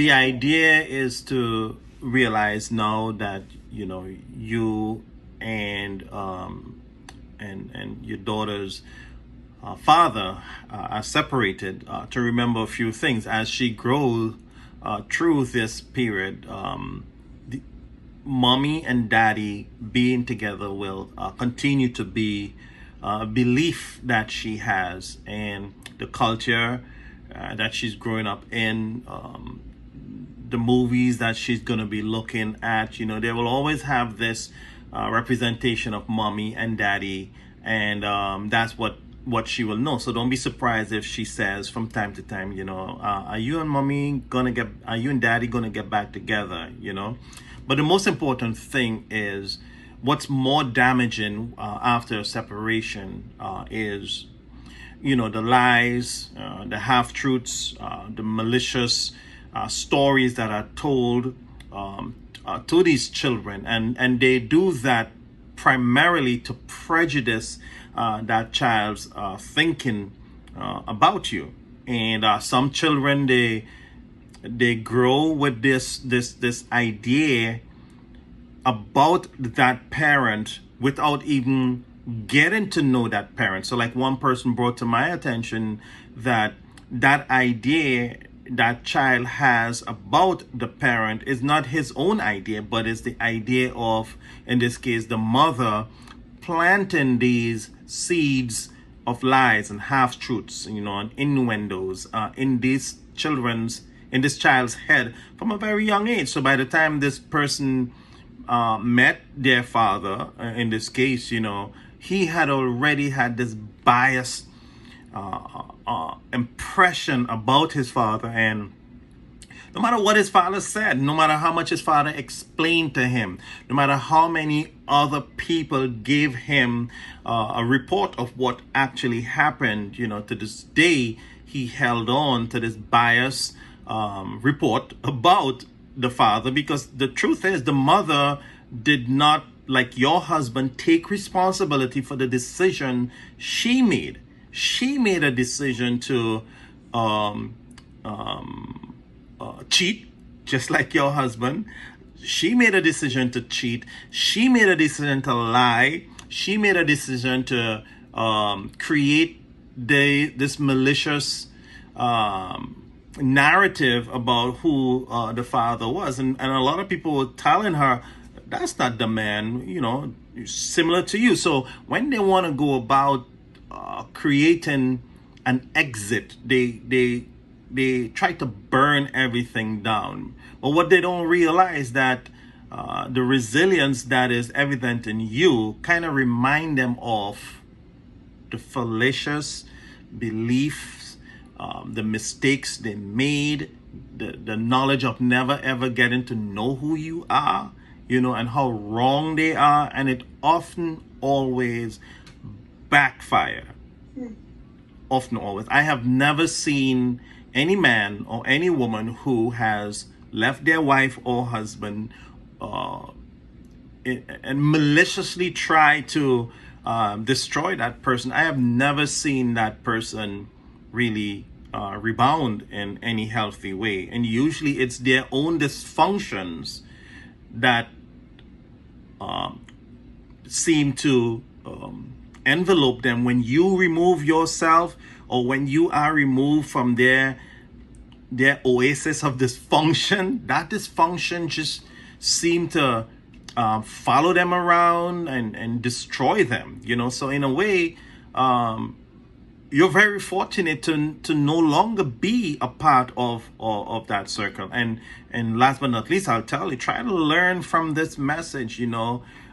the idea is to realize now that you and your daughter's father are separated, to remember a few things as she grows through this period. The mommy and daddy being together will continue to be a belief that she has, and the culture that she's growing up in, the movies that she's going to be looking at, they will always have this representation of mommy and daddy, and that's what she will know. So don't be surprised if she says from time to time, are you and daddy gonna get back together, But the most important thing is, what's more damaging after a separation is, the lies, the half-truths, the malicious stories that are told to these children, and they do that primarily to prejudice that child's thinking about you. And some children, they grow with this idea about that parent without even getting to know that parent. So like one person brought to my attention that idea that child has about the parent is not his own idea, but is the idea of, in this case, the mother planting these seeds of lies and half-truths, and innuendos in this child's head from a very young age. So by the time this person met their father, in this case, he had already had this biased impression about his father, and no matter what his father said, no matter how much his father explained to him, no matter how many other people gave him a report of what actually happened, to this day, he held on to this biased report about the father, because the truth is the mother did not, like your husband, take responsibility for the decision she made. She made a decision to cheat, just like your husband. She made a decision to cheat. She made a decision to lie. She made a decision to create this malicious narrative about who the father was. And a lot of people were telling her, that's not the man, similar to you. So when they want to go about creating an exit, they try to burn everything down. But what they don't realize, that the resilience that is evident in you kind of remind them of the fallacious beliefs, the mistakes they made, the knowledge of never ever getting to know who you are, and how wrong they are. And it often always backfire. Often always. I have never seen any man or any woman who has left their wife or husband and maliciously try to destroy that person. I have never seen that person really rebound in any healthy way. And usually it's their own dysfunctions that seem to envelope them. When you remove yourself, or when you are removed from their oasis of dysfunction, that dysfunction just seem to follow them around and destroy them. So in a way, you're very fortunate to no longer be a part of that circle. And last but not least, I'll tell you, try to learn from this message.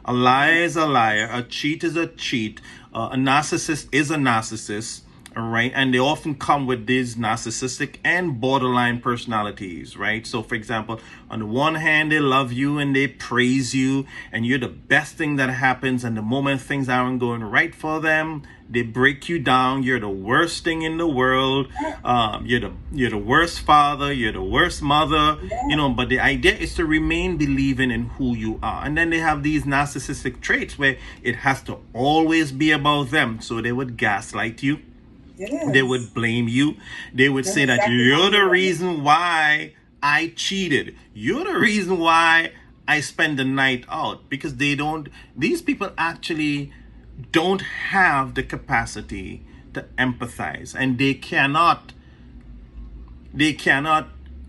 A liar is a liar, a cheat is a cheat, a narcissist is a narcissist. All right. And they often come with these narcissistic and borderline personalities, right? So for example, on the one hand, they love you and they praise you and you're the best thing that happens. And the moment things aren't going right for them, they break you down. You're the worst thing in the world. You're the worst father. You're the worst mother, but the idea is to remain believing in who you are. And then they have these narcissistic traits where it has to always be about them. So they would gaslight you. Yes. They would blame you. They would say that you're the reason why I cheated. You're the reason why I spend the night out. Because these people actually don't have the capacity to empathize, and they cannot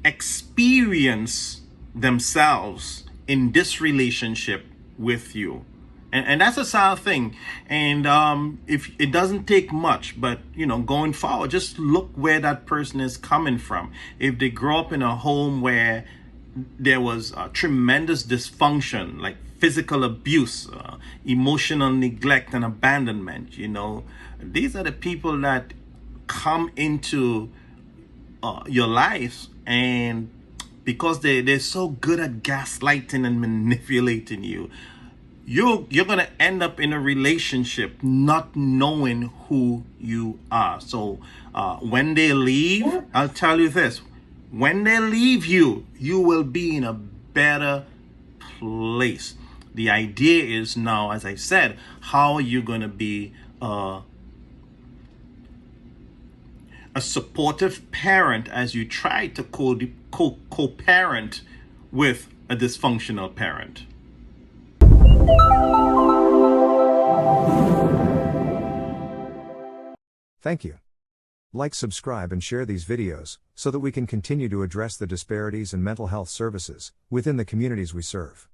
experience themselves in this relationship with you. And that's a sad thing. And if it doesn't take much, but going forward, just look where that person is coming from. If they grow up in a home where there was tremendous dysfunction, like physical abuse, emotional neglect and abandonment, these are the people that come into your life, and because they're so good at gaslighting and manipulating you, you're gonna end up in a relationship not knowing who you are. So when they leave, I'll tell you this: when they leave you, you will be in a better place. The idea is now, as I said, how are you gonna be a supportive parent as you try to co-parent with a dysfunctional parent. Thank you. Like, subscribe and share these videos so that we can continue to address the disparities in mental health services within the communities we serve.